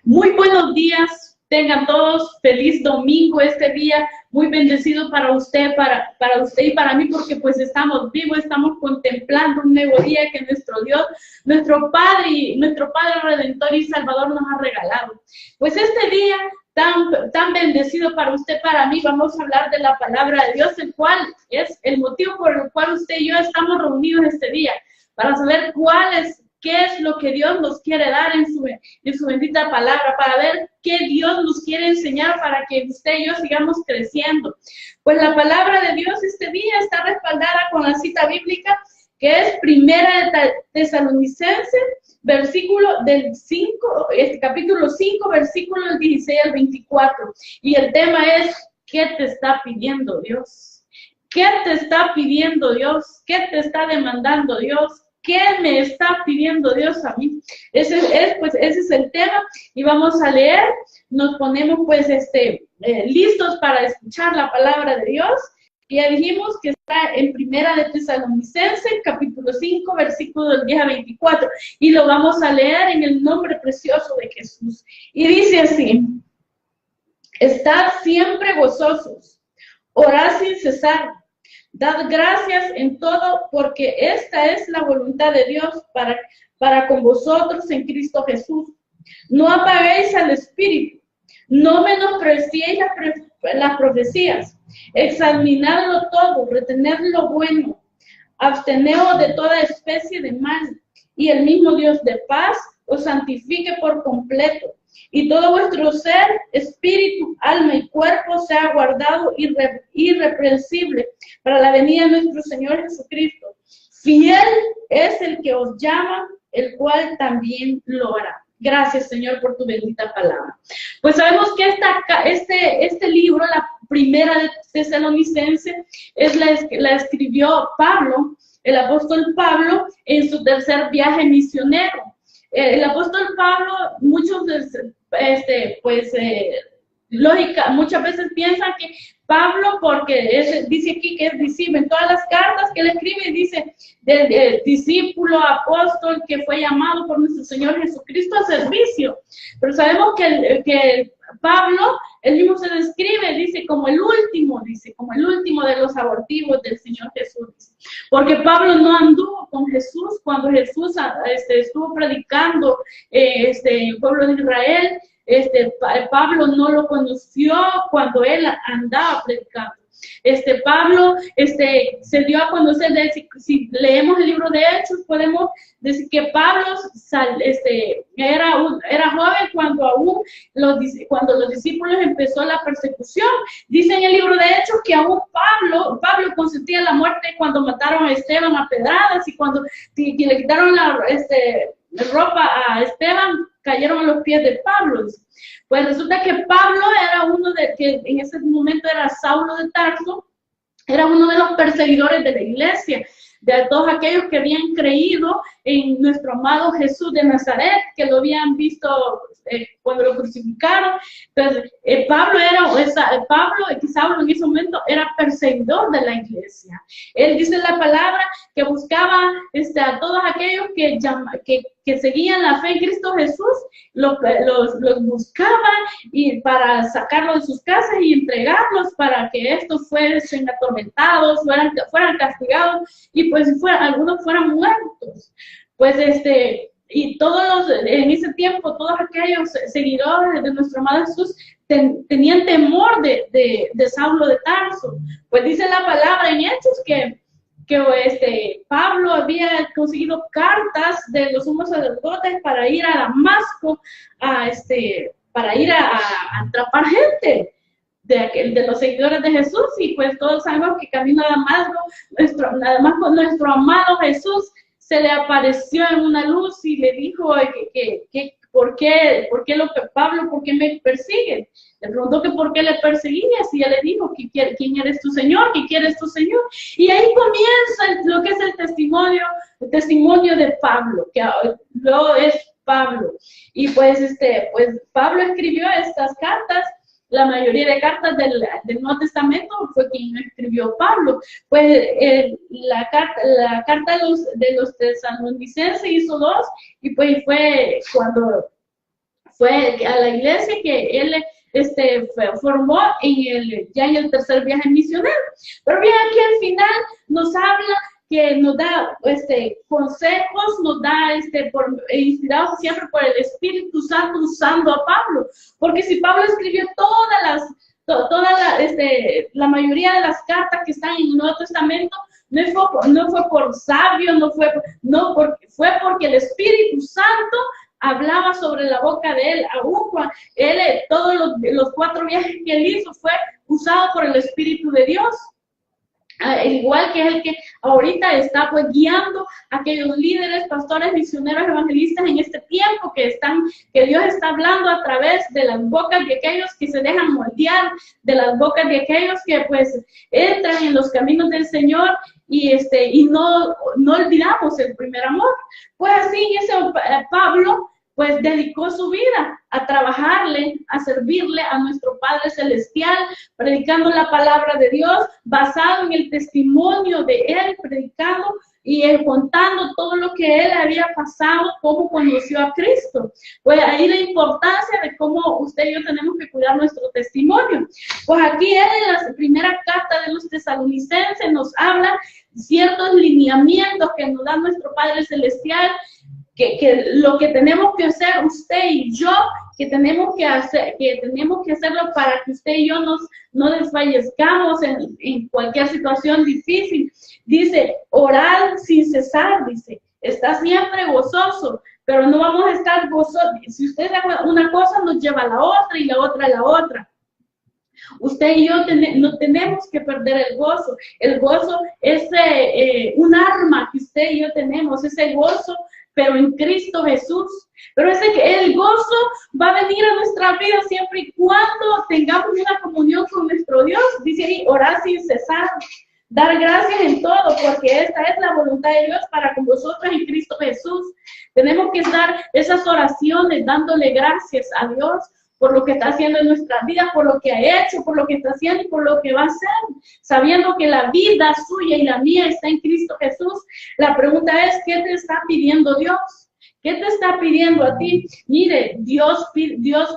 Muy buenos días, tengan todos feliz domingo este día, muy bendecido para usted, para usted y para mí, porque pues estamos vivos, estamos contemplando un nuevo día que nuestro Dios, nuestro Padre Redentor y Salvador nos ha regalado. Pues este día tan bendecido para usted, para mí, vamos a hablar de la palabra de Dios, el cual es el motivo por el cual usted y yo estamos reunidos este día, para saber qué es lo que Dios nos quiere dar en su bendita palabra, para ver qué Dios nos quiere enseñar para que usted y yo sigamos creciendo. Pues la palabra de Dios este día está respaldada con la cita bíblica, que es Primera de Tesalonicenses, capítulo 5, versículo del 16 al 24. Y el tema es, ¿qué te está pidiendo Dios? ¿Qué te está pidiendo Dios? ¿Qué te está demandando Dios? ¿Qué me está pidiendo Dios a mí? Ese es el tema y vamos a leer. Nos ponemos listos para escuchar la palabra de Dios. Ya dijimos que está en Primera de Tesalonicenses, capítulo 5, versículo del 10 a 24. Y lo vamos a leer en el nombre precioso de Jesús. Y dice así: estad siempre gozosos, orad sin cesar. Dad gracias en todo, porque esta es la voluntad de Dios para con vosotros en Cristo Jesús. No apaguéis al Espíritu, no menospreciéis las profecías. Examinadlo todo, retened lo bueno, absteneos de toda especie de mal, y el mismo Dios de paz os santifique por completo. Y todo vuestro ser, espíritu, alma y cuerpo sea guardado irreprensible para la venida de nuestro Señor Jesucristo. Fiel es el que os llama, el cual también lo hará. Gracias, Señor, por tu bendita palabra. Pues sabemos que este libro, la Primera de Tesalonicenses, la escribió Pablo, el apóstol Pablo, en su tercer viaje misionero. El apóstol Pablo, muchas veces piensan que Pablo, porque dice aquí que es discípulo, en todas las cartas que él escribe dice del discípulo, apóstol, que fue llamado por nuestro Señor Jesucristo a servicio. Pero sabemos que Pablo, él mismo se describe, dice como el último de los abortivos del Señor Jesús. Porque Pablo no anduvo con Jesús cuando Jesús estuvo predicando en el pueblo de Israel. Pablo no lo conoció cuando él andaba predicando. Pablo se dio a conocer, si leemos el libro de Hechos, podemos decir que Pablo era joven cuando los discípulos empezó la persecución. Dice en el libro de Hechos que aún Pablo consentía la muerte cuando mataron a Esteban a pedradas, y cuando le quitaron la ropa a Esteban, cayeron a los pies de Pablo. Pues resulta que Pablo era que en ese momento era Saulo de Tarso, era uno de los perseguidores de la iglesia, de todos aquellos que habían creído en nuestro amado Jesús de Nazaret, que lo habían visto cuando lo crucificaron. Entonces, Saulo en ese momento era perseguidor de la iglesia. Él dice en la palabra que buscaba a todos aquellos que seguían la fe en Cristo Jesús, los buscaba y para sacarlos de sus casas y entregarlos para que estos fuesen atormentados, fueran castigados y pues algunos fueran muertos. Pues y en ese tiempo, todos aquellos seguidores de nuestro amado Jesús tenían temor de Saulo de Tarso. Pues dice la palabra en Hechos que Pablo había conseguido cartas de los sumos sacerdotes para ir a Damasco, para ir a atrapar gente de los seguidores de Jesús. Y pues todos sabemos que camino a Damasco, nuestro amado Jesús se le apareció en una luz y le dijo ¿por qué Pablo, por qué me persigues? Le preguntó que por qué le perseguías, y ella le dijo quién eres tu Señor, qué quieres tu Señor. Y ahí comienza lo que es el testimonio de Pablo, que luego es Pablo. Y pues Pablo escribió estas cartas. La mayoría de cartas del Nuevo Testamento fue quien escribió Pablo. Pues la carta de los tesalonicenses hizo 2, y pues fue cuando fue a la iglesia que él formó ya en el tercer viaje misionero. Pero bien, aquí al final nos habla que nos da consejos, nos da inspirados siempre por el Espíritu Santo usando a Pablo, porque si Pablo escribió la mayoría de las cartas que están en el Nuevo Testamento, no fue por sabio, fue porque el Espíritu Santo hablaba sobre la boca de él. Aún todos los 4 viajes que él hizo fue usado por el Espíritu de Dios. Igual que es el que ahorita está pues guiando a aquellos líderes, pastores, misioneros, evangelistas en este tiempo que Dios está hablando a través de las bocas de aquellos que se dejan moldear, de las bocas de aquellos que pues entran en los caminos del Señor y no olvidamos el primer amor. Pues así Pablo pues dedicó su vida a trabajarle, a servirle a nuestro Padre Celestial, predicando la palabra de Dios, basado en el testimonio de él, predicando y contando todo lo que él había pasado, cómo conoció a Cristo. Pues ahí la importancia de cómo usted y yo tenemos que cuidar nuestro testimonio. Pues aquí él en la primera carta de los Tesalonicenses nos habla ciertos lineamientos que nos da nuestro Padre Celestial, que lo que tenemos que hacer usted y yo, que tenemos que hacerlo para que usted y yo no desfallezcamos en cualquier situación difícil. Dice, orar sin cesar, dice, está siempre gozoso, pero no vamos a estar gozosos. Si usted hace una cosa, nos lleva a la otra y la otra a la otra. Usted y yo no tenemos que perder el gozo. El gozo es un arma que usted y yo tenemos, ese gozo, pero en Cristo Jesús. Pero el gozo va a venir a nuestra vida siempre y cuando tengamos una comunión con nuestro Dios. Dice ahí, orar sin cesar, dar gracias en todo, porque esta es la voluntad de Dios para con vosotros en Cristo Jesús. Tenemos que estar esas oraciones dándole gracias a Dios por lo que está haciendo en nuestras vidas, por lo que ha hecho, por lo que está haciendo y por lo que va a hacer, sabiendo que la vida suya y la mía está en Cristo Jesús. La pregunta es, ¿qué te está pidiendo Dios? ¿Qué te está pidiendo a ti? Mire, Dios pide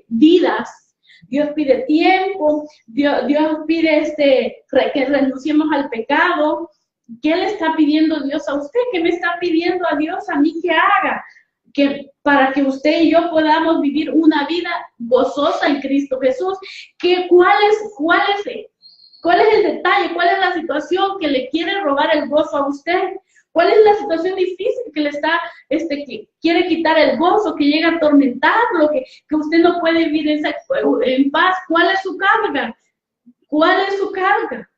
vidas, Dios pide tiempo, Dios pide que renunciemos al pecado. ¿Qué le está pidiendo Dios a usted? ¿Qué me está pidiendo a Dios a mí que haga? Para que usted y yo podamos vivir una vida gozosa en Cristo Jesús. ¿Cuál es el detalle? ¿Cuál es la situación que le quiere robar el gozo a usted? ¿Cuál es la situación difícil que le está, que quiere quitar el gozo, que llega a atormentarlo, que usted no puede vivir en paz? ¿Cuál es su carga? ¿Cuál es su carga?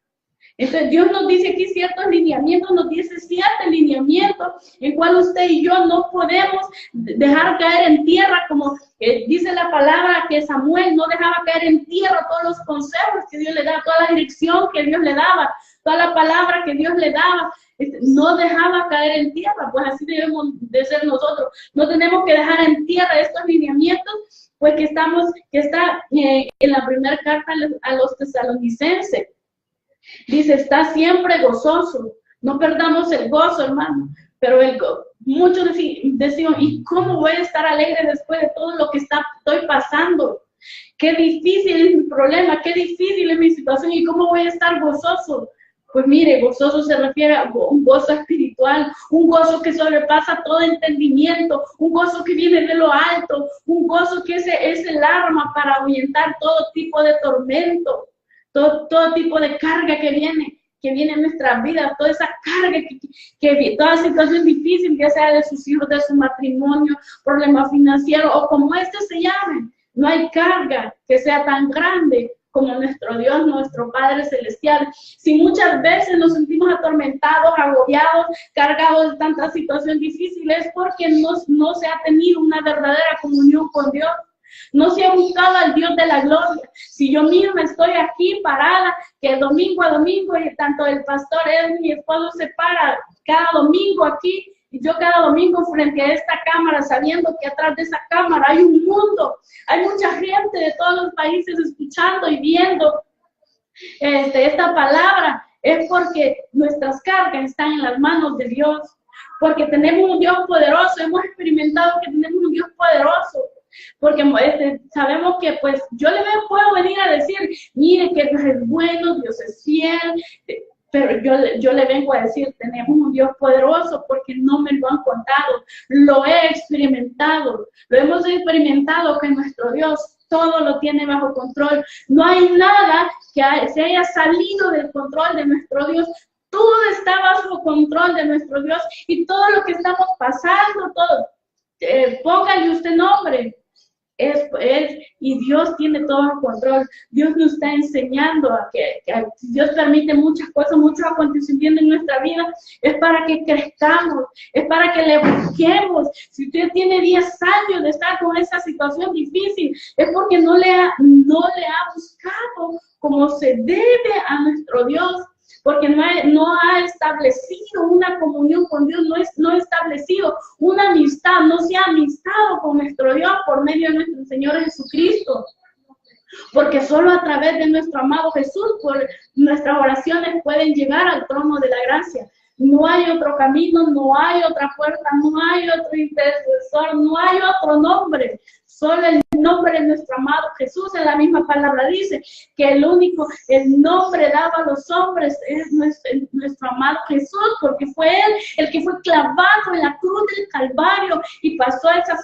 Entonces Dios nos dice aquí ciertos lineamientos, nos dice 7 lineamientos en cual usted y yo no podemos dejar caer en tierra, como dice la palabra que Samuel no dejaba caer en tierra todos los consejos que Dios le daba, toda la dirección que Dios le daba, toda la palabra que Dios le daba, no dejaba caer en tierra. Pues así debemos de ser nosotros, no tenemos que dejar en tierra estos lineamientos, pues que está en la primera carta a los Tesalonicenses. Dice, está siempre gozoso. No perdamos el gozo, hermano. Pero muchos decían, ¿y cómo voy a estar alegre después de todo lo que estoy pasando? Qué difícil es mi problema, qué difícil es mi situación, ¿y cómo voy a estar gozoso? Pues mire, gozoso se refiere a un gozo espiritual, un gozo que sobrepasa todo entendimiento, un gozo que viene de lo alto, un gozo que es el arma para ahuyentar todo tipo de tormento. Todo tipo de carga que viene en nuestras vidas, toda esa carga, toda situación difícil, ya sea de sus hijos, de su matrimonio, problema financiero o como se llame, no hay carga que sea tan grande como nuestro Dios, nuestro Padre Celestial. Si muchas veces nos sentimos atormentados, agobiados, cargados de tantas situaciones difíciles, es porque no se ha tenido una verdadera comunión con Dios. No se ha buscado al Dios de la gloria. Si yo misma estoy aquí parada, que domingo a domingo, y tanto el pastor Edwin, mi esposo, se para cada domingo aquí, y yo cada domingo frente a esta cámara, sabiendo que atrás de esa cámara hay un mundo, hay mucha gente de todos los países escuchando y viendo esta palabra, es porque nuestras cargas están en las manos de Dios. porque tenemos un Dios poderoso, hemos experimentado que tenemos un Dios poderoso. Porque sabemos que pues yo puedo venir a decir, mire que Dios es bueno, Dios es fiel, pero yo le vengo a decir, tenemos un Dios poderoso porque no me lo han contado, lo he experimentado, lo hemos experimentado que nuestro Dios todo lo tiene bajo control. No hay nada que se haya salido del control de nuestro Dios. Todo está bajo control de nuestro Dios y todo lo que estamos pasando, todo, póngale usted nombre. Y Dios tiene todo el control. Dios nos está enseñando a que Dios permite muchas cosas, muchos acontecimientos en nuestra vida, es para que crezcamos, es para que le busquemos. Si usted tiene 10 años de estar con esa situación difícil, es porque no le ha buscado como se debe a nuestro Dios, porque no ha establecido una comunión con Dios, no ha establecido una amistad, no se ha amistado con nuestro Dios por medio de nuestro Señor Jesucristo. Porque solo a través de nuestro amado Jesús, por nuestras oraciones pueden llegar al trono de la gracia. No hay otro camino, no hay otra puerta, no hay otro intercesor, no hay otro nombre. Solo el nombre de nuestro amado Jesús. En la misma palabra dice que el nombre dado a los hombres es nuestro amado Jesús, porque fue Él el que fue clavado en la cruz del Calvario y pasó esas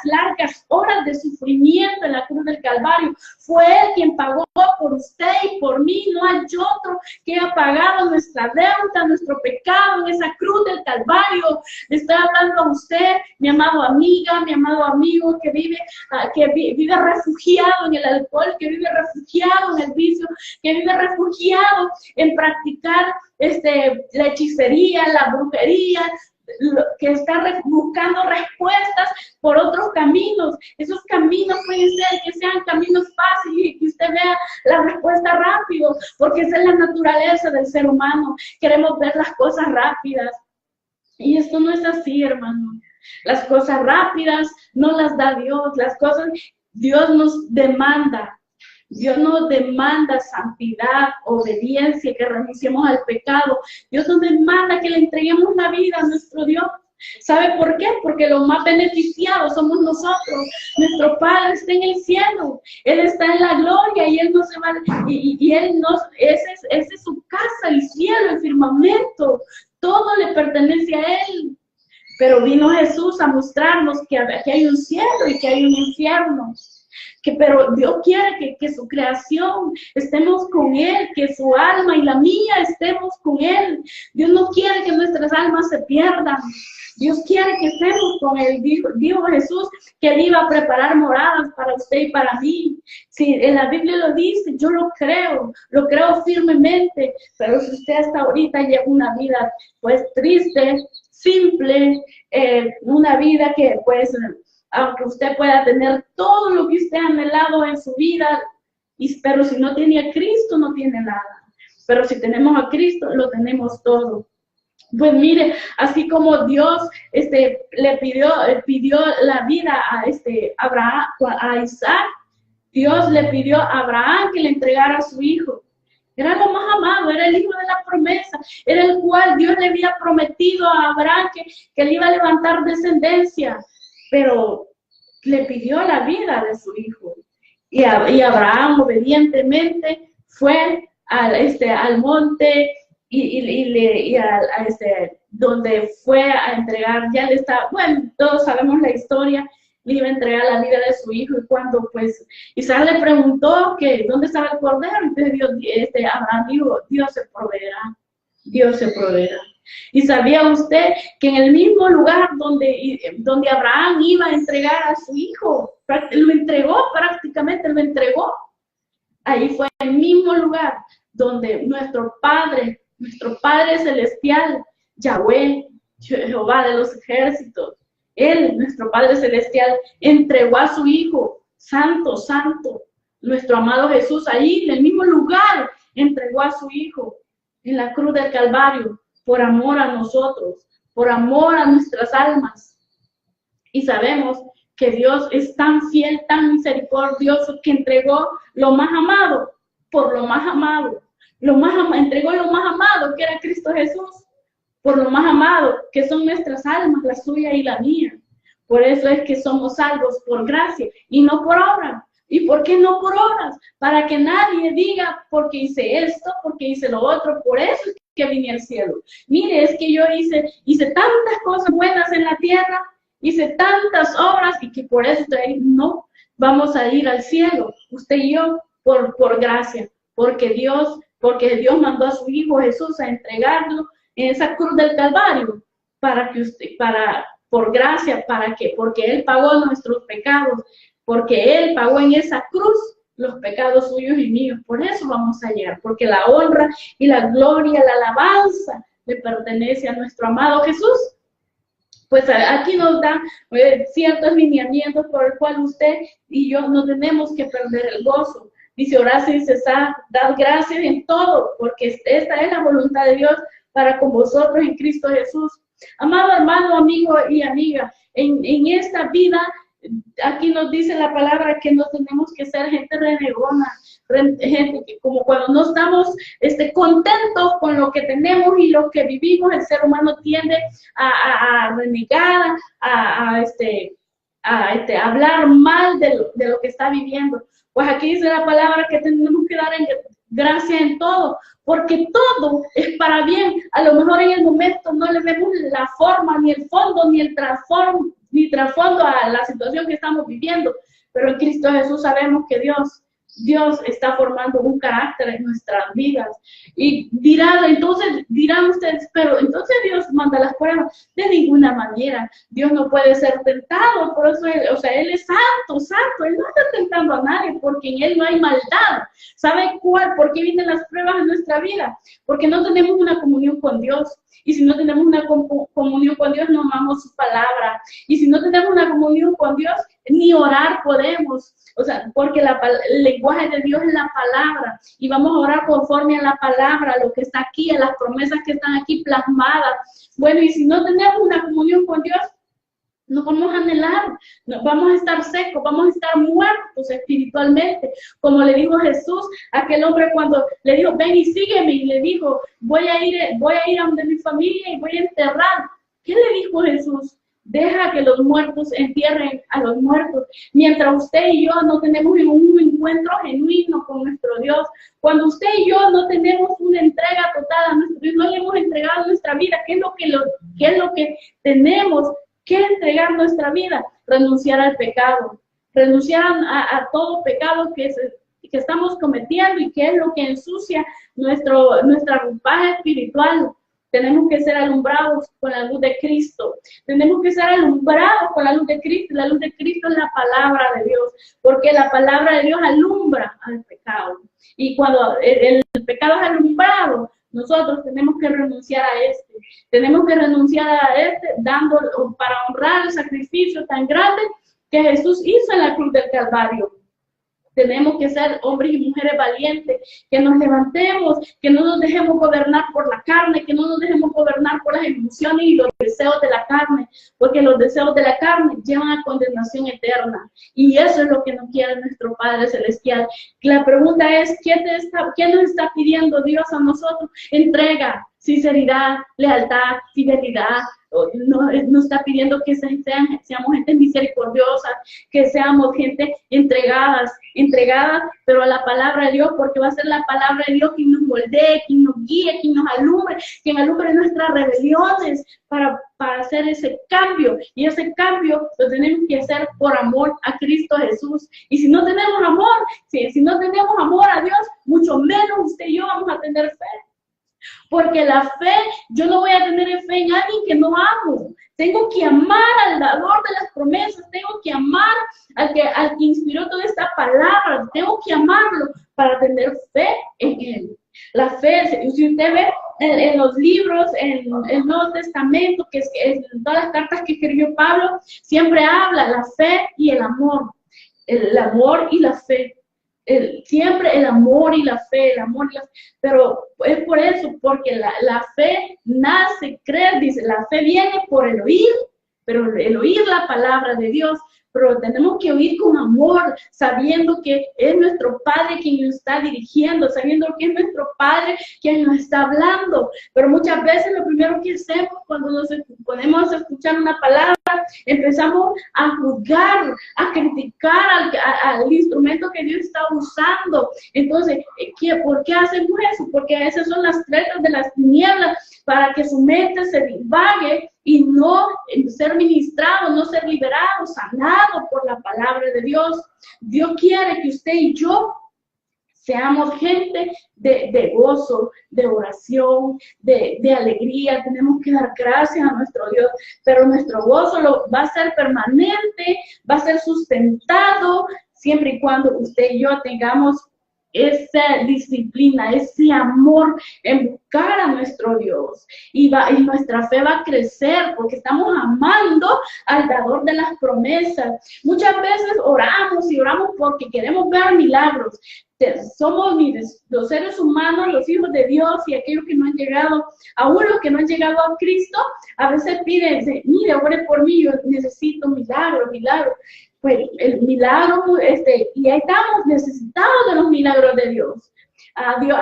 largas horas de sufrimiento en la cruz del Calvario. Fue Él quien pagó por usted y por mí. No hay otro que haya pagado nuestra deuda, nuestro pecado en esa cruz del Calvario. Le estoy hablando a usted, mi amado amiga, mi amado amigo que vive refugiado en el alcohol, que vive refugiado en el vicio, que vive refugiado en practicar la hechicería, la brujería, que está buscando respuestas por otros caminos. Esos caminos pueden ser que sean caminos fáciles y que usted vea la respuesta rápido, porque esa es la naturaleza del ser humano. Queremos ver las cosas rápidas. Y esto no es así, hermano. Las cosas rápidas no las da Dios. Dios nos demanda. Dios nos demanda santidad, obediencia, que renunciemos al pecado. Dios nos demanda que le entreguemos la vida a nuestro Dios. ¿Sabe por qué? Porque los más beneficiados somos nosotros. Nuestro Padre está en el cielo. Él está en la gloria y Él no se va, esa es su casa, el cielo, el firmamento. Todo le pertenece a Él. Pero vino Jesús a mostrarnos que aquí hay un cielo y que hay un infierno. Pero Dios quiere que su creación estemos con Él, que su alma y la mía estemos con Él. Dios no quiere que nuestras almas se pierdan. Dios quiere que estemos con Él. Dijo Jesús que Él iba a preparar moradas para usted y para mí. Si en la Biblia lo dice, yo lo creo firmemente. Pero si usted hasta ahorita lleva una vida pues triste, simple, una vida que pues, aunque usted pueda tener todo lo que usted ha anhelado en su vida, pero si no tiene a Cristo, no tiene nada. Pero si tenemos a Cristo, lo tenemos todo. Pues mire, así como Dios le pidió la vida a Abraham, a Isaac, Dios le pidió a Abraham que le entregara a su hijo. Era lo más amado, era el hijo de la promesa, era el cual Dios le había prometido a Abraham que le iba a levantar descendencia, pero le pidió la vida de su hijo. Y Abraham obedientemente fue al monte donde fue a entregar, ya le estaba, bueno, todos sabemos la historia, le iba a entregar la vida de su hijo, y cuando pues Isaac le preguntó que dónde estaba el cordero, entonces Abraham dijo, Dios se proveerá. Y sabía usted que en el mismo lugar donde Abraham iba a entregar a su hijo, lo entregó, ahí fue el mismo lugar donde nuestro Padre Celestial, Yahweh, Jehová de los ejércitos, Él, nuestro Padre Celestial, entregó a su Hijo, santo, santo, nuestro amado Jesús, ahí en el mismo lugar, entregó a su Hijo, en la cruz del Calvario, por amor a nosotros, por amor a nuestras almas. Y sabemos que Dios es tan fiel, tan misericordioso, que entregó lo más amado, por lo más amado. Entregó lo más amado, que era Cristo Jesús, por lo más amado, que son nuestras almas, la suya y la mía. Por eso es que somos salvos por gracia y no por obra. ¿Y por qué no por obras? Para que nadie diga, porque hice esto, porque hice lo otro, por eso es que vine al cielo. Mire, es que yo hice tantas cosas buenas en la tierra, hice tantas obras, y que por eso no vamos a ir al cielo, usted y yo, por gracia, porque Dios mandó a su Hijo Jesús a entregarlo en esa cruz del Calvario, por gracia, porque Él pagó nuestros pecados, porque Él pagó en esa cruz los pecados suyos y míos. Por eso vamos a llegar, porque la honra y la gloria, la alabanza le pertenece a nuestro amado Jesús. Pues aquí nos dan ciertos lineamientos por el cual usted y yo no tenemos que perder el gozo. Dice, orad sin cesar, dad gracias en todo, porque esta es la voluntad de Dios para con vosotros en Cristo Jesús. Amado hermano, amigo y amiga, en esta vida, aquí nos dice la palabra que no tenemos que ser gente renegona, gente que como cuando no estamos contentos con lo que tenemos y lo que vivimos, el ser humano tiende a renegar, a hablar mal de lo que está viviendo. Pues aquí dice la palabra que tenemos que dar gracia en todo, porque todo es para bien. A lo mejor en el momento no le vemos la forma, ni el fondo, ni el trasfondo a la situación que estamos viviendo, pero en Cristo Jesús sabemos que Dios está formando un carácter en nuestras vidas. Y dirán ustedes, pero entonces Dios manda las pruebas. De ninguna manera. Dios no puede ser tentado, por eso Él es santo, Él no está tentando a nadie, porque en Él no hay maldad. ¿Sabe por qué vienen las pruebas en nuestra vida? Porque no tenemos una comunión con Dios. Y si no tenemos una comunión con Dios, no amamos su palabra. Y si no tenemos una comunión con Dios, ni orar podemos. Porque el lenguaje de Dios es la palabra. Y vamos a orar conforme a la palabra, a lo que está aquí, a las promesas que están aquí plasmadas. Bueno, y si no tenemos una comunión con Dios, no vamos a anhelar, vamos a estar secos, vamos a estar muertos espiritualmente. Como le dijo Jesús a aquel hombre cuando le dijo, ven y sígueme, y le dijo, voy a ir a donde mi familia y voy a enterrar. ¿Qué le dijo Jesús? Deja que los muertos entierren a los muertos. Mientras usted y yo no tenemos un encuentro genuino con nuestro Dios, cuando usted y yo no tenemos una entrega total a nuestro Dios, no le hemos entregado nuestra vida, ¿qué es lo que tenemos que entregar nuestra vida? Renunciar al pecado, renunciar a todo pecado que estamos cometiendo y que es lo que ensucia nuestra ropaje espiritual. Tenemos que ser alumbrados con la luz de Cristo. Tenemos que ser alumbrados con la luz de Cristo. La luz de Cristo es la palabra de Dios, porque la palabra de Dios alumbra al pecado. Y cuando el pecado es alumbrado, nosotros tenemos que renunciar a Tenemos que renunciar a para honrar el sacrificio tan grande que Jesús hizo en la cruz del Calvario. Tenemos que ser hombres y mujeres valientes, que nos levantemos, que no nos dejemos gobernar por la carne, que no nos dejemos gobernar por las emociones y los deseos de la carne, porque los deseos de la carne llevan a condenación eterna. Y eso es lo que no quiere nuestro Padre Celestial. La pregunta es, ¿qué nos está pidiendo Dios a nosotros? Entrega, sinceridad, lealtad, fidelidad. Nos está pidiendo que seamos gente misericordiosa, que seamos gente entregada, pero a la palabra de Dios, porque va a ser la palabra de Dios quien nos moldee, quien nos guíe, quien nos alumbre, quien alumbre nuestras rebeliones para hacer ese cambio. Y ese cambio lo tenemos que hacer por amor a Cristo Jesús. Y si no tenemos amor, si no tenemos amor a Dios, mucho menos usted y yo vamos a tener fe. Porque la fe, yo no voy a tener fe en alguien que no amo. Tengo que amar al dador de las promesas, tengo que amar al que inspiró toda esta palabra, tengo que amarlo para tener fe en él. La fe, si usted ve en los libros, en el Nuevo Testamento, que es en todas las cartas que escribió Pablo, siempre habla la fe y el amor y la fe. Siempre el amor y la fe, pero es por eso, porque la fe nace, creer, dice, la fe viene por el oír, pero el oír la palabra de Dios, pero tenemos que oír con amor, sabiendo que es nuestro Padre quien nos está dirigiendo, sabiendo que es nuestro Padre quien nos está hablando. Pero muchas veces lo primero que hacemos cuando nos ponemos a escuchar una palabra, empezamos a juzgar, a criticar al instrumento que Dios está usando. Entonces, ¿por qué hacemos eso? Porque esas son las tretas de las tinieblas, para que su mente se divague y no ser ministrado, no ser liberado, sanado por la palabra de Dios. Dios quiere que usted y yo seamos gente de gozo, de oración, de alegría. Tenemos que dar gracias a nuestro Dios, pero nuestro gozo va a ser permanente, va a ser sustentado, siempre y cuando usted y yo tengamos esa disciplina, ese amor en buscar a nuestro Dios. Y nuestra fe va a crecer porque estamos amando al dador de las promesas. Muchas veces oramos y oramos porque queremos ver milagros. Somos los seres humanos, los hijos de Dios, y aquellos que no han llegado, aún los que no han llegado a Cristo, a veces piden, mire, ore por mí, yo necesito milagro. Pues el milagro, y ahí estamos necesitados de los milagros de Dios. A Dios,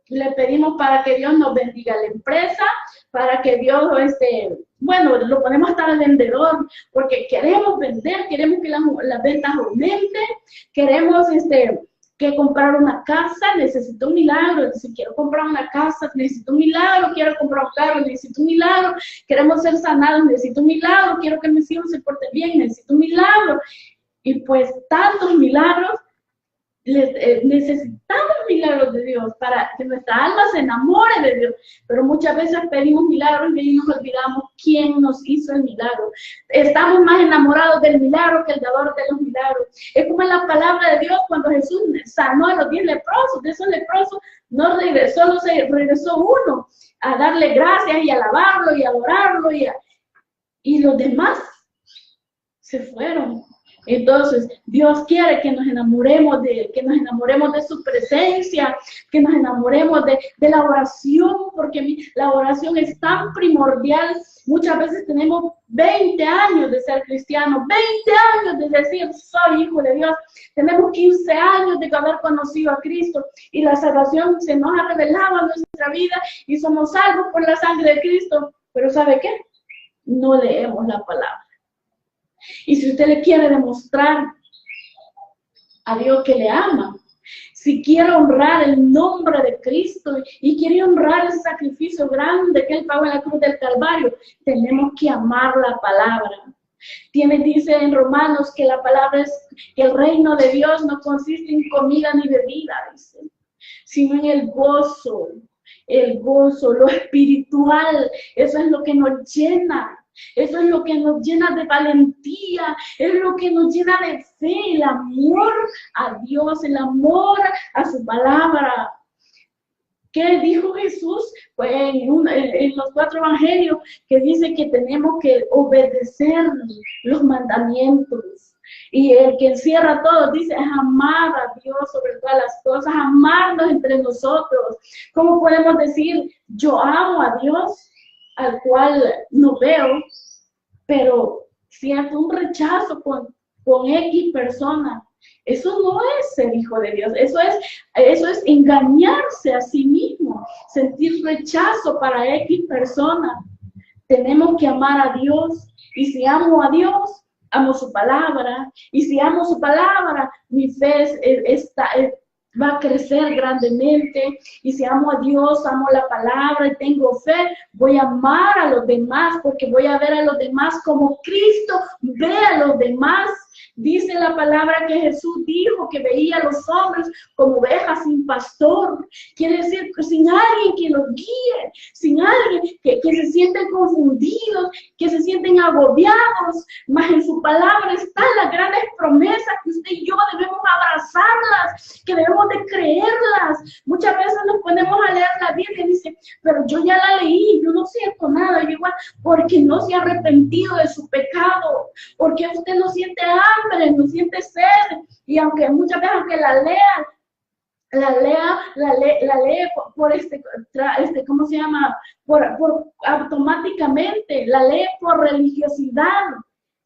le pedimos para que Dios nos bendiga la empresa, para que Dios, bueno, lo ponemos hasta el vendedor, porque queremos vender, queremos que las ventas aumenten, queremos, que comprar una casa, necesito un milagro. Si quiero comprar una casa, necesito un milagro. Quiero comprar un carro, necesito un milagro. Queremos ser sanados, necesito un milagro. Quiero que mis hijos se porten bien, necesito un milagro. Y pues tantos milagros, necesitamos milagros de Dios para que nuestra alma se enamore de Dios, pero muchas veces pedimos milagros y nos olvidamos quién nos hizo el milagro. Estamos más enamorados del milagro que el dador de los milagros. Es como en la palabra de Dios cuando Jesús sanó a los 10 leprosos. De esos leprosos no regresó, no se regresó uno a darle gracias y alabarlo y adorarlo, y los demás se fueron. Entonces, Dios quiere que nos enamoremos de Él, que nos enamoremos de su presencia, que nos enamoremos de la oración, porque la oración es tan primordial. Muchas veces tenemos 20 años de ser cristianos, 20 años de decir, soy hijo de Dios. Tenemos 15 años de haber conocido a Cristo y la salvación se nos ha revelado en nuestra vida y somos salvos por la sangre de Cristo. Pero ¿sabe qué? No leemos la palabra. Y si usted le quiere demostrar a Dios que le ama, si quiere honrar el nombre de Cristo y quiere honrar el sacrificio grande que Él pagó en la cruz del Calvario, tenemos que amar la palabra. Dice en Romanos que la palabra es que el reino de Dios no consiste en comida ni bebida, dice, sino en el gozo, lo espiritual. Eso es lo que nos llena. Eso es lo que nos llena de valentía, es lo que nos llena de fe, el amor a Dios, el amor a su palabra. ¿Qué dijo Jesús? Pues en los 4 evangelios, que dice que tenemos que obedecer los mandamientos. Y el que encierra todo, dice, es amar a Dios sobre todas las cosas, amarnos entre nosotros. ¿Cómo podemos decir, yo amo a Dios, al cual no veo, pero siento un rechazo con X persona? Eso no es ser hijo de Dios, eso es engañarse a sí mismo, sentir rechazo para X persona. Tenemos que amar a Dios, y si amo a Dios, amo su palabra, y si amo su palabra, mi fe va a crecer grandemente. Y si amo a Dios, amo la palabra y tengo fe, voy a amar a los demás, porque voy a ver a los demás como Cristo ve a los demás. Dice la palabra que Jesús dijo que veía a los hombres como ovejas sin pastor. Quiere decir que sin alguien que los guíe, sin alguien que se sienten confundidos, que se sienten agobiados. Mas en su palabra están las grandes promesas que usted y yo debemos abrazarlas, que debemos de creerlas. Muchas veces nos ponemos a leer la Biblia y dice, pero yo ya la leí, yo no siento nada. Y igual, porque no se ha arrepentido de su pecado, porque usted no siente hambre, no siente sed, y aunque muchas veces aunque la lee por ¿cómo se llama? Por automáticamente, la lee por religiosidad.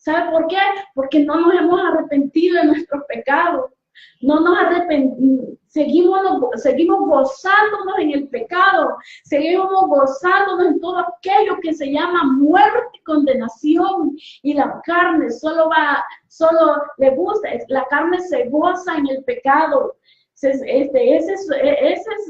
¿Sabe por qué? Porque no nos hemos arrepentido de nuestros pecados. No nos arrepentimos, seguimos gozándonos en el pecado, seguimos gozándonos en todo aquello que se llama muerte y condenación. Y la carne solo le gusta, la carne se goza en el pecado. Esa es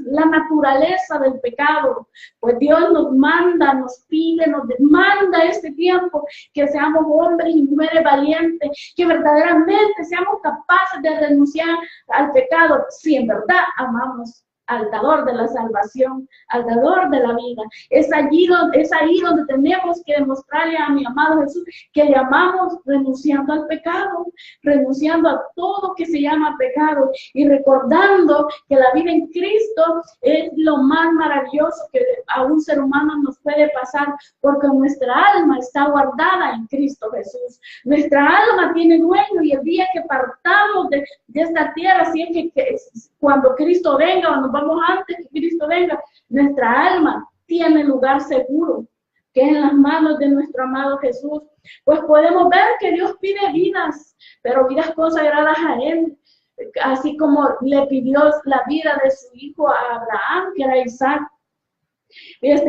la naturaleza del pecado. Pues Dios nos manda, nos pide, nos demanda este tiempo que seamos hombres y mujeres valientes, que verdaderamente seamos capaces de renunciar al pecado si en verdad amamos al dador de la salvación, al dador de la vida. Es ahí donde tenemos que demostrarle a mi amado Jesús que le amamos renunciando al pecado, renunciando a todo que se llama pecado y recordando que la vida en Cristo es lo más maravilloso que a un ser humano nos puede pasar, porque nuestra alma está guardada en Cristo Jesús. Nuestra alma tiene dueño y el día que partamos de esta tierra, si es que cuando Cristo venga o nos vamos antes que Cristo venga, nuestra alma tiene lugar seguro, que es en las manos de nuestro amado Jesús. Pues podemos ver que Dios pide vidas, pero vidas consagradas a Él, así como le pidió la vida de su hijo a Abraham, que era Isaac.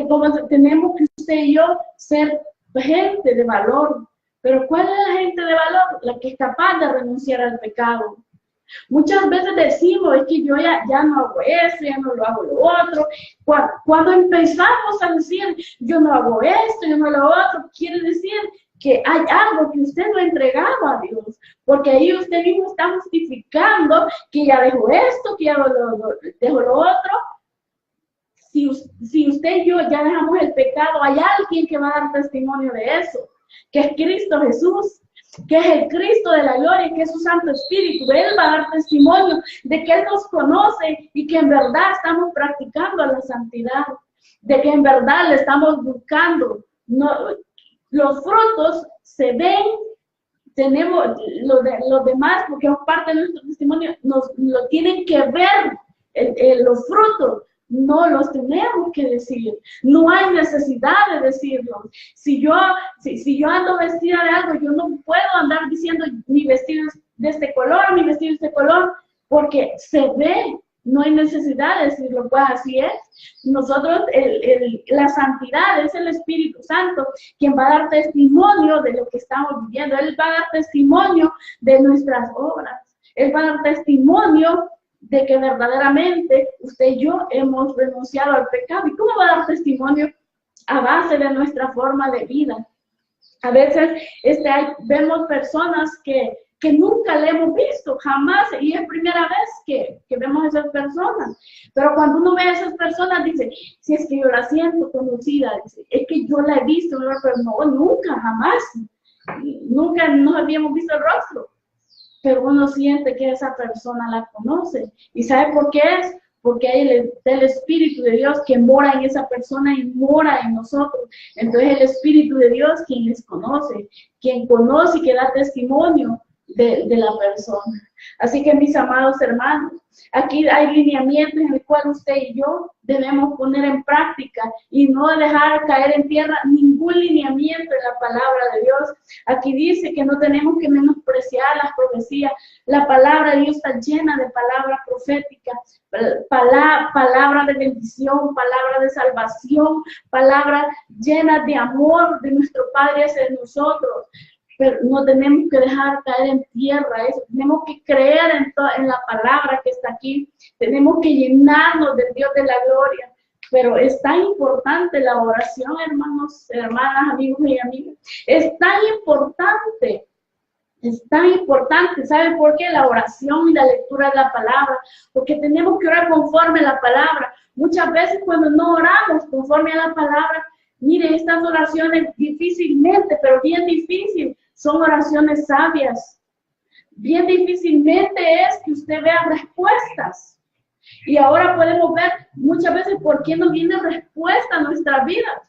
Como tenemos que usted y yo ser gente de valor. Pero ¿cuál es la gente de valor? La que es capaz de renunciar al pecado. Muchas veces decimos, es que yo ya no hago eso, ya no lo hago lo otro. Cuando empezamos a decir, yo no hago esto, yo no lo otro, quiere decir que hay algo que usted no ha entregado a Dios, porque ahí usted mismo está justificando que ya dejó esto, que ya dejó lo otro. Si usted y yo ya dejamos el pecado, hay alguien que va a dar testimonio de eso, que es Cristo Jesús, que es el Cristo de la gloria, que es su Santo Espíritu. Él va a dar testimonio de que Él nos conoce y que en verdad estamos practicando la santidad, de que en verdad le estamos buscando. No, los frutos se ven, tenemos los demás, porque es parte de nuestro testimonio, lo tienen que ver, los frutos. No los tenemos que decir, no hay necesidad de decirlo. Si yo ando vestida de algo, yo no puedo andar diciendo mi vestido es de este color, mi vestido es de este color, porque se ve, no hay necesidad de decirlo. Pues así es. Nosotros, la santidad es el Espíritu Santo quien va a dar testimonio de lo que estamos viviendo. Él va a dar testimonio de nuestras obras. Él va a dar testimonio de que verdaderamente usted y yo hemos renunciado al pecado. ¿Y cómo va a dar testimonio? A base de nuestra forma de vida. A veces vemos personas que nunca le hemos visto, jamás, y es primera vez que vemos a esas personas. Pero cuando uno ve a esas personas, dice, si es que yo la siento conocida, dice, es que yo la he visto, pero no, nunca, jamás. Nunca nos habíamos visto el rostro. Pero uno siente que esa persona la conoce. ¿Y sabe por qué es? Porque hay el Espíritu de Dios que mora en esa persona y mora en nosotros. Entonces el Espíritu de Dios quien les conoce, quien conoce y que da testimonio de la persona. Así que mis amados hermanos, aquí hay lineamientos en el cual usted y yo debemos poner en práctica y no dejar caer en tierra ningún lineamiento en la palabra de Dios. Aquí dice que no tenemos que menospreciar las profecías. La palabra de Dios está llena de palabra profética, palabra de bendición, palabra de salvación, palabra llena de amor de nuestro Padre hacia nosotros. Pero no tenemos que dejar caer en tierra eso, tenemos que creer en la palabra que está aquí, tenemos que llenarnos del Dios de la gloria. Pero es tan importante la oración, hermanos, hermanas, amigos y amigas, es tan importante, ¿saben por qué? La oración y la lectura de la palabra, porque tenemos que orar conforme a la palabra. Muchas veces cuando no oramos conforme a la palabra, miren, estas oraciones difícilmente, pero bien difícil, son oraciones sabias. Bien difícilmente es que usted vea respuestas. Y ahora podemos ver muchas veces por qué no viene respuesta a nuestras vidas.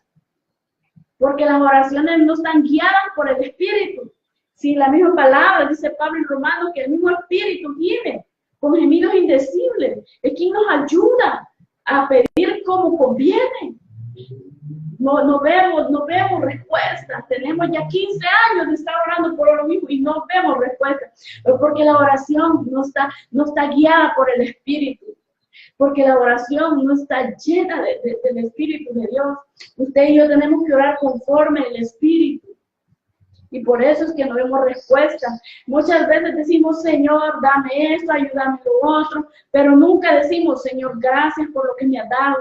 Porque las oraciones no están guiadas por el Espíritu. Si la misma palabra, dice Pablo en Romanos, que el mismo Espíritu viene con gemidos indecibles. Es quien nos ayuda a pedir como conviene. no vemos respuestas. Tenemos ya 15 años de estar orando por lo mismo y no vemos respuestas. Porque la oración no está guiada por el Espíritu. Porque la oración no está llena del Espíritu de Dios. Usted y yo tenemos que orar conforme el Espíritu. Y por eso es que no vemos respuesta. Muchas veces decimos, Señor, dame esto, ayúdame lo otro, pero nunca decimos, Señor, gracias por lo que me has dado.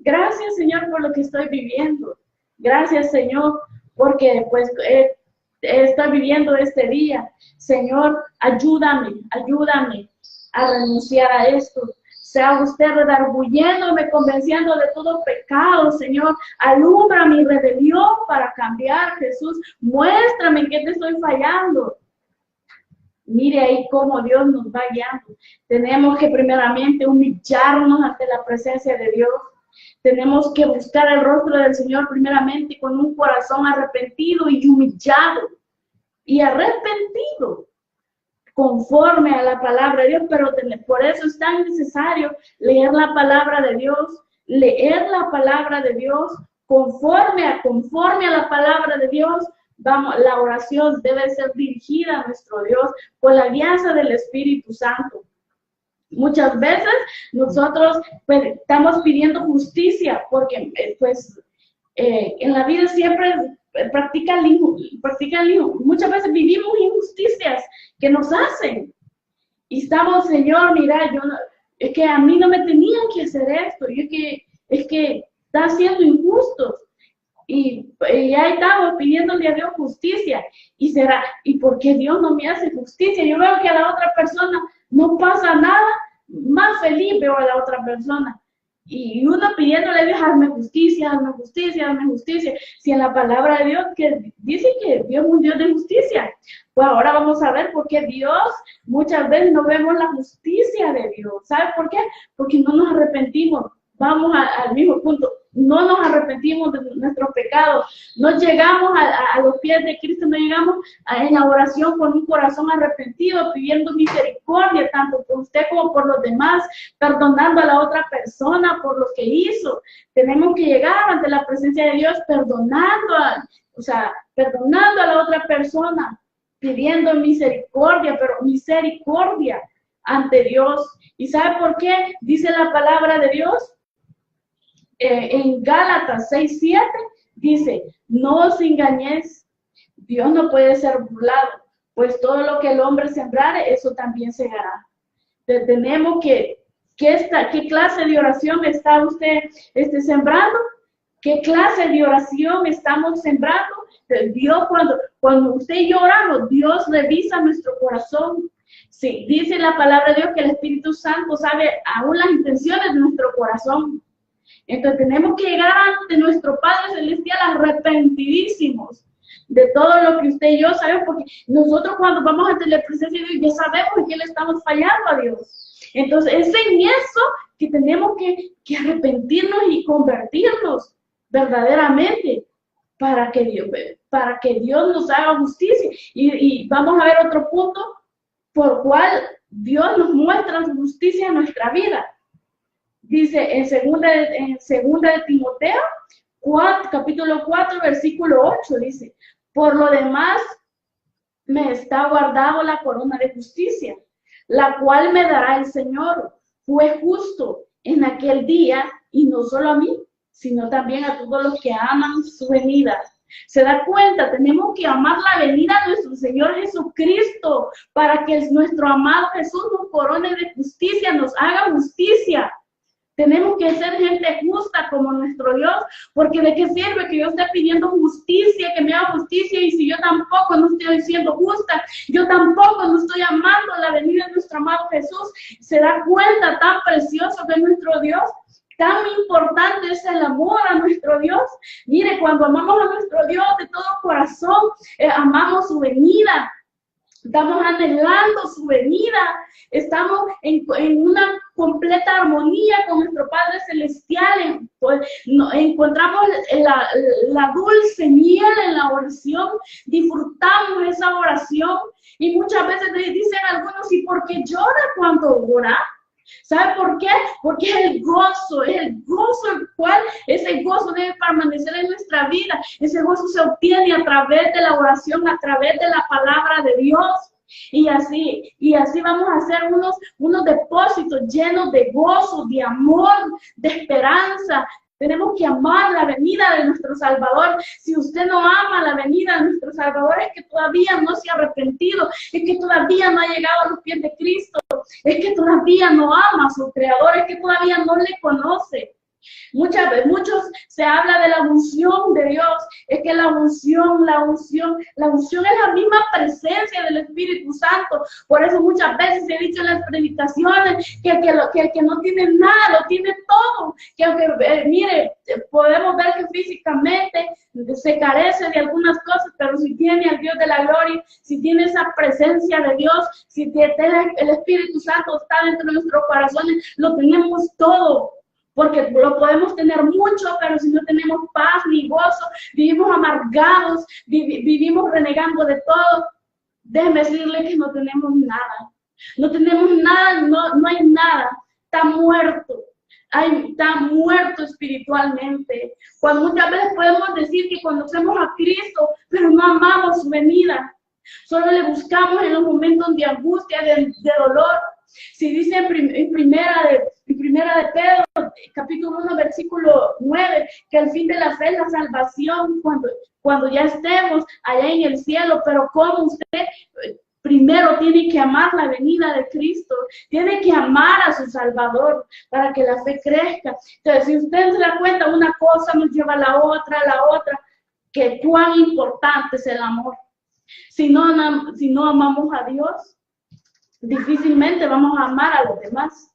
Gracias, Señor, por lo que estoy viviendo. Gracias, Señor, porque pues estoy viviendo este día. Señor, ayúdame a renunciar a esto. Sea usted redarguyéndome, convenciendo de todo pecado, Señor. Alumbra mi rebelión para cambiar, Jesús. Muéstrame en qué te estoy fallando. Mire ahí cómo Dios nos va guiando. Tenemos que primeramente humillarnos ante la presencia de Dios. Tenemos que buscar el rostro del Señor primeramente con un corazón arrepentido y humillado. Y arrepentido, conforme a la palabra de Dios, pero por eso es tan necesario leer la palabra de Dios, conforme a la palabra de Dios. Vamos, la oración debe ser dirigida a nuestro Dios con la guianza del Espíritu Santo. Muchas veces nosotros pues, estamos pidiendo justicia porque en la vida siempre practican muchas veces vivimos injusticias que nos hacen y estamos, Señor, mira, es que a mí no me tenían que hacer esto, es que está siendo injusto y ahí estamos pidiéndole a Dios justicia y ¿por qué Dios no me hace justicia? Yo veo que a la otra persona no pasa nada, más feliz veo a la otra persona. Y uno pidiéndole a Dios, hazme justicia, hazme justicia, hazme justicia. Si en la palabra de Dios que dice que Dios es un Dios de justicia. Pues ahora vamos a ver por qué Dios muchas veces no vemos la justicia de Dios. ¿Sabe por qué? Porque no nos arrepentimos. Vamos al mismo punto. No nos arrepentimos de nuestros pecados. No llegamos a los pies de Cristo, no llegamos en la oración con un corazón arrepentido, pidiendo misericordia, tanto por usted como por los demás, perdonando a la otra persona por lo que hizo. Tenemos que llegar ante la presencia de Dios perdonando a la otra persona, pidiendo misericordia, pero misericordia ante Dios. ¿Y sabe por qué? Dice la palabra de Dios. En Gálatas 6:7 dice, no os engañéis, Dios no puede ser burlado, pues todo lo que el hombre sembrare, eso también segará. Tenemos ¿qué clase de oración está usted sembrando? ¿Qué clase de oración estamos sembrando? Dios, cuando usted y yo oramos, Dios revisa nuestro corazón. Sí, dice la palabra de Dios que el Espíritu Santo sabe aún las intenciones de nuestro corazón. Entonces tenemos que llegar ante nuestro Padre Celestial arrepentidísimos de todo lo que usted y yo sabemos, porque nosotros cuando vamos ante la presencia de Dios ya sabemos en qué le estamos fallando a Dios. Entonces es en eso que tenemos que arrepentirnos y convertirnos verdaderamente para que Dios nos haga justicia. Y vamos a ver otro punto por cual Dios nos muestra su justicia en nuestra vida. Dice en segunda de Timoteo, capítulo 4, versículo 8, dice, por lo demás me está guardado la corona de justicia, la cual me dará el Señor, juez justo, en aquel día, y no solo a mí, sino también a todos los que aman su venida. ¿Se da cuenta? Tenemos que amar la venida de nuestro Señor Jesucristo, para que nuestro amado Jesús nos corone de justicia, nos haga justicia. Tenemos que ser gente justa como nuestro Dios, porque ¿de qué sirve que yo esté pidiendo justicia, que me haga justicia, y si yo tampoco no estoy siendo justa, yo tampoco no estoy amando la venida de nuestro amado Jesús? ¿Se da cuenta tan precioso que es nuestro Dios? Tan importante es el amor a nuestro Dios. Mire, cuando amamos a nuestro Dios de todo corazón, amamos su venida. Estamos anhelando su venida, estamos en una completa armonía con nuestro Padre Celestial, encontramos la dulce miel en la oración, disfrutamos esa oración y muchas veces dicen algunos, ¿y por qué llora cuando ora? ¿Sabe por qué? Porque es el gozo el cual ese gozo debe permanecer en nuestra vida. Ese gozo se obtiene a través de la oración, a través de la palabra de Dios. Y así vamos a hacer unos depósitos llenos de gozo, de amor, de esperanza. Tenemos que amar la venida de nuestro Salvador. Si usted no ama la venida de nuestro Salvador, es que todavía no se ha arrepentido, es que todavía no ha llegado a los pies de Cristo, es que todavía no ama a su Creador, es que todavía no le conoce. Muchos se habla de la unción de Dios, es que la unción es la misma presencia del Espíritu Santo. Por eso muchas veces he dicho en las predicaciones que el que no tiene nada, lo tiene todo. Que aunque, mire, podemos ver que físicamente se carece de algunas cosas, pero si tiene al Dios de la gloria, si tiene esa presencia de Dios, si el Espíritu Santo está dentro de nuestros corazones, lo tenemos todo. Porque lo podemos tener mucho, pero si no tenemos paz ni gozo, vivimos amargados, vivimos renegando de todo. Déjeme decirle que no tenemos nada. No tenemos nada, no hay nada. Está muerto. Está muerto espiritualmente. Cuando muchas veces podemos decir que conocemos a Cristo, pero no amamos su venida. Solo le buscamos en los momentos de angustia, de dolor. Si dice en primera de Pedro, capítulo 1, versículo 9, que el fin de la fe es la salvación cuando ya estemos allá en el cielo, pero como usted primero tiene que amar la venida de Cristo, tiene que amar a su Salvador para que la fe crezca. Entonces, si usted se da cuenta, una cosa nos lleva a la otra, que cuán importante es el amor. Si no amamos a Dios, difícilmente vamos a amar a los demás.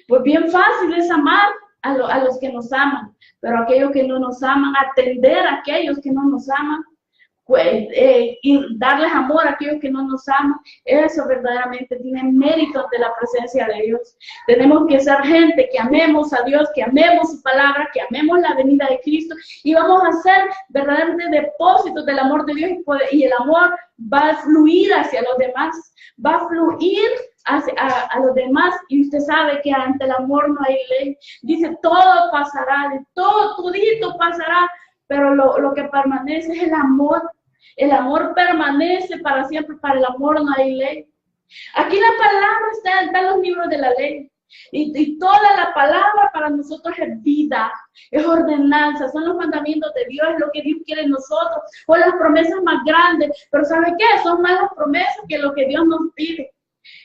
Pues bien fácil es amar a los que nos aman, pero aquellos que no nos aman, atender a aquellos que no nos aman, pues, y darles amor a aquellos que no nos aman, eso verdaderamente tiene mérito ante la presencia de Dios. Tenemos que ser gente que amemos a Dios, que amemos su palabra, que amemos la venida de Cristo, y vamos a ser verdaderamente depósitos del amor de Dios, y el amor va a fluir hacia los demás, va a fluir a los demás, y usted sabe que ante el amor no hay ley. Dice, todo pasará, todito pasará, pero lo que permanece es el amor. El amor permanece para siempre, para el amor no hay ley. Aquí la palabra está en los libros de la ley. Y toda la palabra para nosotros es vida, es ordenanza, son los mandamientos de Dios, es lo que Dios quiere en nosotros, o las promesas más grandes. Pero ¿sabe qué? Son más las promesas que lo que Dios nos pide.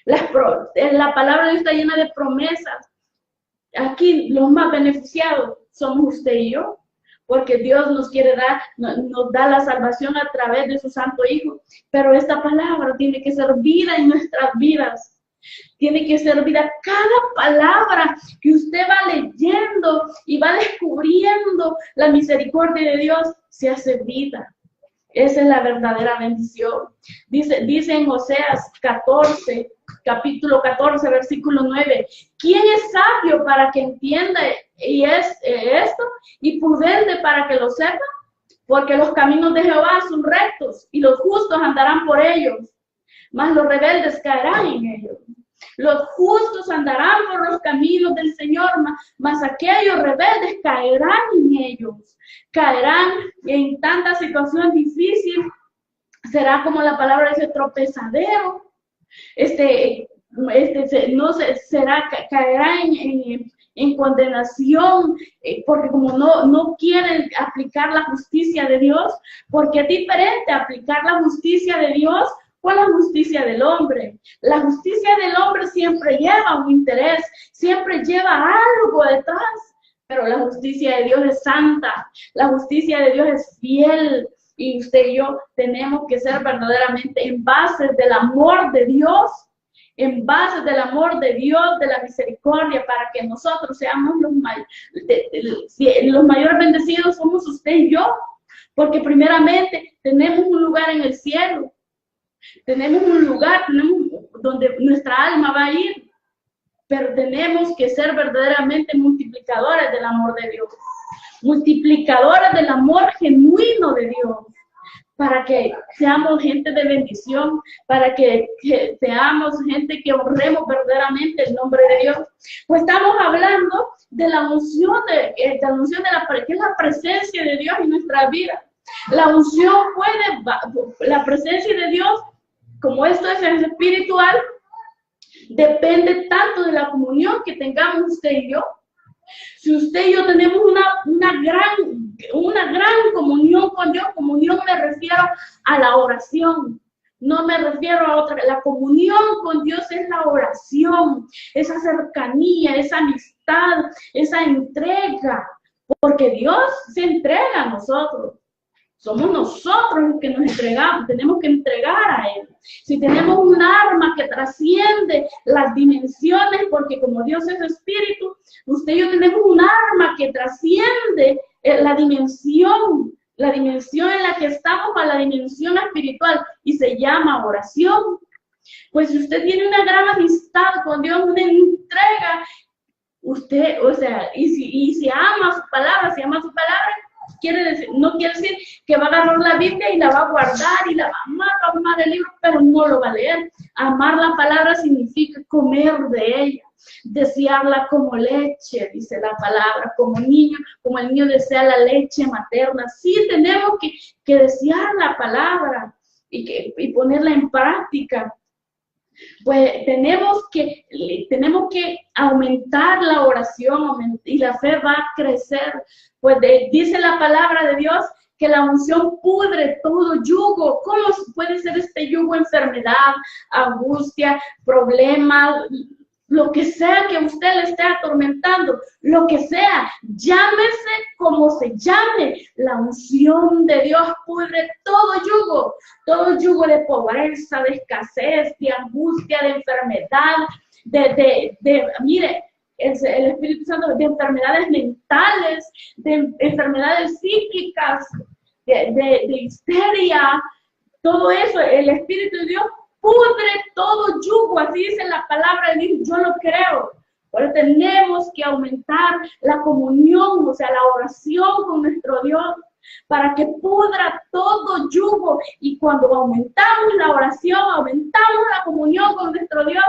La palabra de Dios está llena de promesas. Aquí los más beneficiados somos usted y yo, porque Dios nos quiere dar, nos da la salvación a través de su Santo Hijo. Pero esta palabra tiene que ser vida en nuestras vidas. Tiene que ser vida. Cada palabra que usted va leyendo y va descubriendo la misericordia de Dios, se hace vida. Esa es la verdadera bendición. Dice en Oseas 14, capítulo 14, versículo 9, ¿quién es sabio para que entienda esto y prudente para que lo sepa? Porque los caminos de Jehová son rectos y los justos andarán por ellos, mas los rebeldes caerán en ellos. Los justos andarán por los caminos del Señor, mas aquellos rebeldes caerán en ellos. Caerán en tanta situación difícil. Será como la palabra dice, tropezadero. Caerá en condenación, porque como no quieren aplicar la justicia de Dios, porque es diferente aplicar la justicia de Dios con la justicia del hombre. La justicia del hombre siempre lleva un interés, siempre lleva algo detrás, pero la justicia de Dios es santa, la justicia de Dios es fiel, y usted y yo tenemos que ser verdaderamente en base del amor de Dios, en base del amor de Dios, de la misericordia, para que nosotros seamos los mayores bendecidos somos usted y yo, porque primeramente tenemos un lugar en el cielo. Tenemos un lugar, donde nuestra alma va a ir, pero tenemos que ser verdaderamente multiplicadores del amor de Dios, multiplicadores del amor genuino de Dios. para que seamos gente de bendición, para que seamos gente que honremos verdaderamente el nombre de Dios. Pues estamos hablando de la unción que es la presencia de Dios en nuestra vida. La unción la presencia de Dios, como esto es espiritual, depende tanto de la comunión que tengamos usted y yo. Si usted y yo tenemos una gran comunión con Dios, comunión me refiero a la oración, no me refiero a otra. La comunión con Dios es la oración, esa cercanía, esa amistad, esa entrega, porque Dios se entrega a nosotros. Somos nosotros los que nos entregamos, tenemos que entregar a Él. Si tenemos un arma que trasciende las dimensiones, porque como Dios es espíritu, usted y yo tenemos un arma que trasciende la dimensión en la que estamos a la dimensión espiritual, y se llama oración. Pues si usted tiene una gran amistad con Dios, una entrega, usted, y si ama su palabra, no quiere decir que va a agarrar la Biblia y la va a guardar y la va a amar el libro, pero no lo va a leer. Amar la palabra significa comer de ella, desearla como leche, dice la palabra, como el niño desea la leche materna. Sí tenemos que desear la palabra y ponerla en práctica. Pues tenemos que aumentar la oración y la fe va a crecer. Pues dice la palabra de Dios que la unción pudre todo yugo. ¿Cómo puede ser este yugo? Enfermedad, angustia, problemas, lo que sea que usted le esté atormentando, lo que sea, llámese como se llame, la unción de Dios pudre todo yugo de pobreza, de escasez, de angustia, de enfermedad, mire, el Espíritu Santo, de enfermedades mentales, de enfermedades psíquicas, de histeria, todo eso, el Espíritu de Dios pudre todo yugo, así dice la palabra de Dios, yo lo creo. Pero tenemos que aumentar la comunión, o sea, la oración con nuestro Dios, para que pudra todo yugo. Y cuando aumentamos la oración, aumentamos la comunión con nuestro Dios,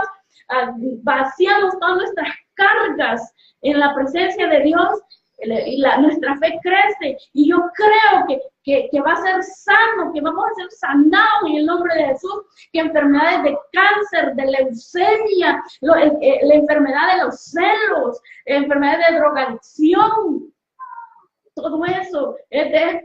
vaciamos todas nuestras cargas en la presencia de Dios, y nuestra fe crece, y yo creo que va a ser sano, que vamos a ser sanados en el nombre de Jesús, que enfermedades de cáncer, de leucemia, la enfermedad de los celos, enfermedades de drogadicción, todo eso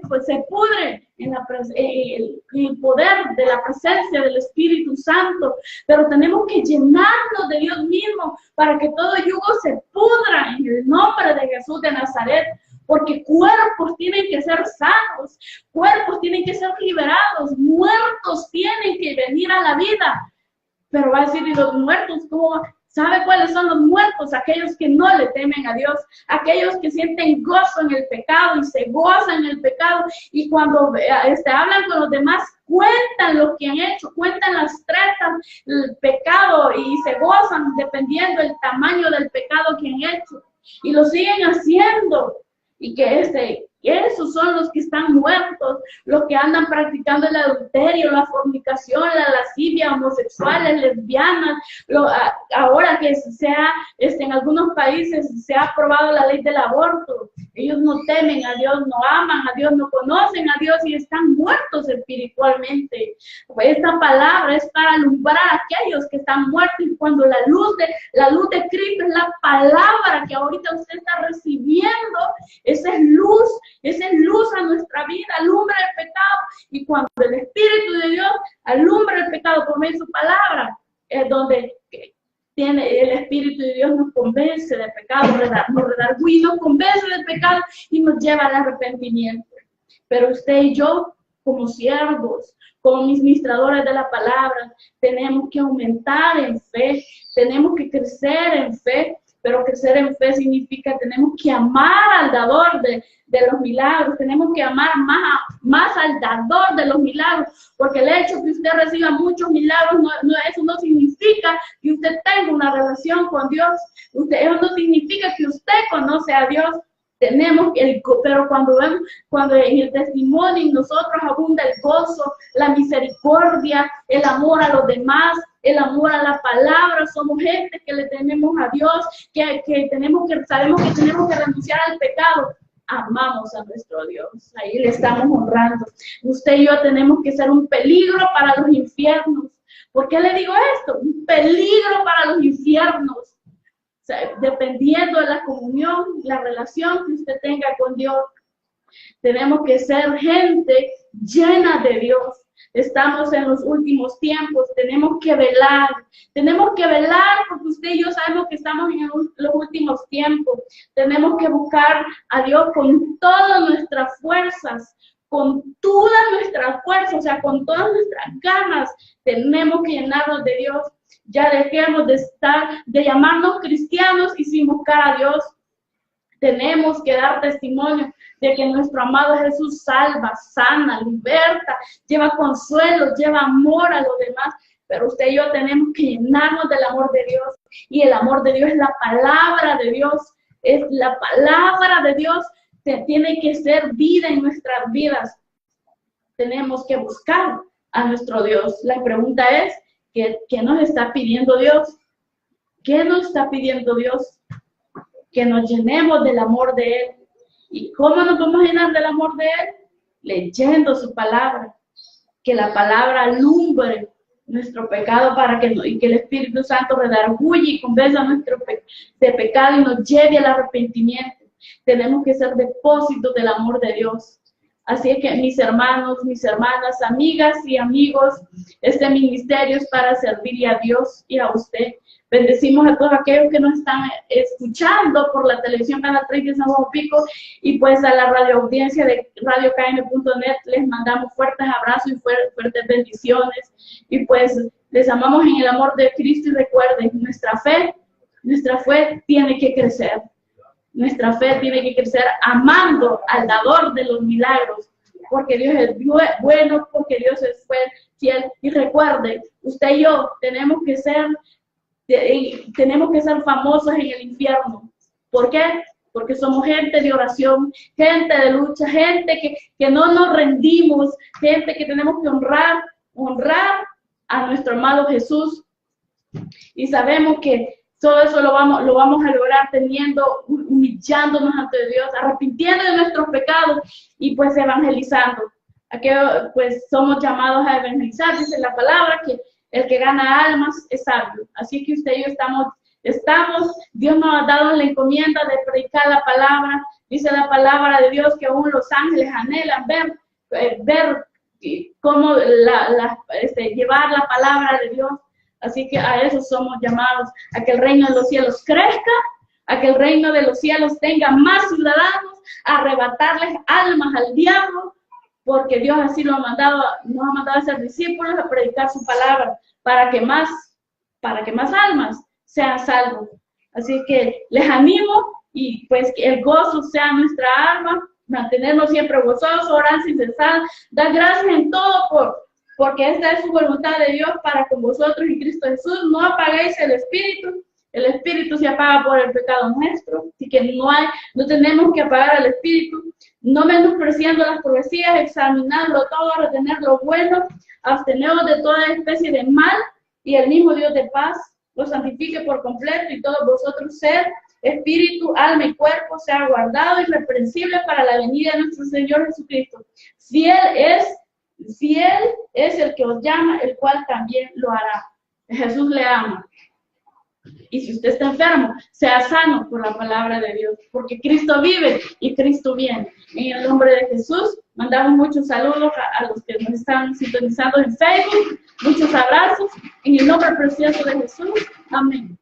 pues se pudre en el poder de la presencia del Espíritu Santo, pero tenemos que llenarnos de Dios mismo para que todo yugo se pudra en el nombre de Jesús de Nazaret, porque cuerpos tienen que ser sanos, cuerpos tienen que ser liberados, muertos tienen que venir a la vida. Pero va a decir, ¿y los muertos cómo? ¿Sabe cuáles son los muertos? Aquellos que no le temen a Dios, aquellos que sienten gozo en el pecado y se gozan en el pecado, y cuando hablan con los demás, cuentan lo que han hecho, cuentan las tretas, el pecado, y se gozan dependiendo del tamaño del pecado que han hecho, y lo siguen haciendo. Y que esos son los que están muertos, los que andan practicando el adulterio, la fornicación, la lascivia, homosexuales, lesbianas. Ahora que en algunos países se ha aprobado la ley del aborto, ellos no temen a Dios, no aman a Dios, no conocen a Dios y están muertos espiritualmente. Esta palabra es para alumbrar a aquellos que están muertos, y cuando la luz de Cristo es la palabra que ahorita usted está recibiendo, esa es luz a nuestra vida, alumbra el pecado, y cuando el Espíritu de Dios alumbra el pecado por medio de su palabra, es donde el Espíritu de Dios nos convence del pecado, nos redarguye, nos convence del pecado y nos lleva al arrepentimiento. Pero usted y yo, como siervos, como ministradores de la palabra, tenemos que aumentar en fe, tenemos que crecer en fe. Pero crecer en fe significa tenemos que amar al dador de los milagros, tenemos que amar más al dador de los milagros, porque el hecho que usted reciba muchos milagros, eso no significa que usted tenga una relación con Dios, eso no significa que usted conoce a Dios. pero cuando en el testimonio en nosotros abunda el gozo, la misericordia, el amor a los demás, el amor a la palabra, somos gente que le tememos a Dios, sabemos que tenemos que renunciar al pecado. Amamos a nuestro Dios, ahí le estamos honrando. Usted y yo tenemos que ser un peligro para los infiernos. ¿Por qué le digo esto? Un peligro para los infiernos. O sea, dependiendo de la comunión, la relación que usted tenga con Dios, tenemos que ser gente llena de Dios. Estamos en los últimos tiempos, tenemos que velar porque usted y yo sabemos que estamos en los últimos tiempos. Tenemos que buscar a Dios con todas nuestras fuerzas, o sea, con todas nuestras ganas. Tenemos que llenarnos de Dios. Ya dejemos de llamarnos cristianos y sin buscar a Dios. Tenemos que dar testimonio de que nuestro amado Jesús salva, sana, liberta, lleva consuelo, lleva amor a los demás. Pero usted y yo tenemos que llenarnos del amor de Dios. Y el amor de Dios es la palabra de Dios. Es la palabra de Dios. Tiene que ser vida en nuestras vidas. Tenemos que buscar a nuestro Dios. La pregunta es, ¿qué nos está pidiendo Dios? ¿Qué nos está pidiendo Dios? Que nos llenemos del amor de Él. ¿Y cómo nos vamos a llenar del amor de Él? Leyendo su palabra. Que la palabra alumbre nuestro pecado y que el Espíritu Santo redarguye y convenza nuestro de pecado y nos lleve al arrepentimiento. Tenemos que ser depósitos del amor de Dios. Así que mis hermanos, mis hermanas, amigas y amigos, este ministerio es para servirle a Dios y a usted. Bendecimos a todos aquellos que nos están escuchando por la televisión Canal 3 de San Juan Pico y pues a la radio audiencia de radiokm.net les mandamos fuertes abrazos y fuertes bendiciones y pues les amamos en el amor de Cristo y recuerden, nuestra fe tiene que crecer. Nuestra fe tiene que crecer amando al dador de los milagros, porque Dios es bueno, porque Dios es fiel. Y recuerden, usted y yo tenemos que ser famosos en el infierno. ¿Por qué? Porque somos gente de oración, gente de lucha, gente que no nos rendimos, gente que tenemos que honrar a nuestro amado Jesús. Y sabemos que todo eso lo vamos a lograr humillándonos ante Dios, arrepintiendo de nuestros pecados y pues evangelizando. Aquí pues somos llamados a evangelizar, dice la palabra, que el que gana almas es sabio. Así que usted y yo Dios nos ha dado la encomienda de predicar la palabra. Dice la palabra de Dios que aún los ángeles anhelan ver cómo llevar la palabra de Dios. Así que a eso somos llamados, a que el reino de los cielos crezca, a que el reino de los cielos tenga más ciudadanos, a arrebatarles almas al diablo, porque Dios así nos ha mandado a ser discípulos, a predicar su palabra, para que más almas sean salvos. Así que les animo y pues que el gozo sea nuestra alma, mantenernos siempre gozosos, orar sin cesar, dar gracias en todo porque esta es su voluntad de Dios para con vosotros en Cristo Jesús. No apaguéis el Espíritu se apaga por el pecado nuestro, así que no tenemos que apagar el Espíritu, no menospreciando las profecías, examinarlo todo, retener lo bueno, absteneos de toda especie de mal, y el mismo Dios de paz los santifique por completo, y todos vosotros ser espíritu, alma y cuerpo sea guardado irreprensible para la venida de nuestro Señor Jesucristo. Fiel es el que os llama, el cual también lo hará. Jesús le ama. Y si usted está enfermo, sea sano por la palabra de Dios, porque Cristo vive y Cristo viene. En el nombre de Jesús, mandamos muchos saludos a los que nos están sintonizando en Facebook, muchos abrazos, en el nombre precioso de Jesús. Amén.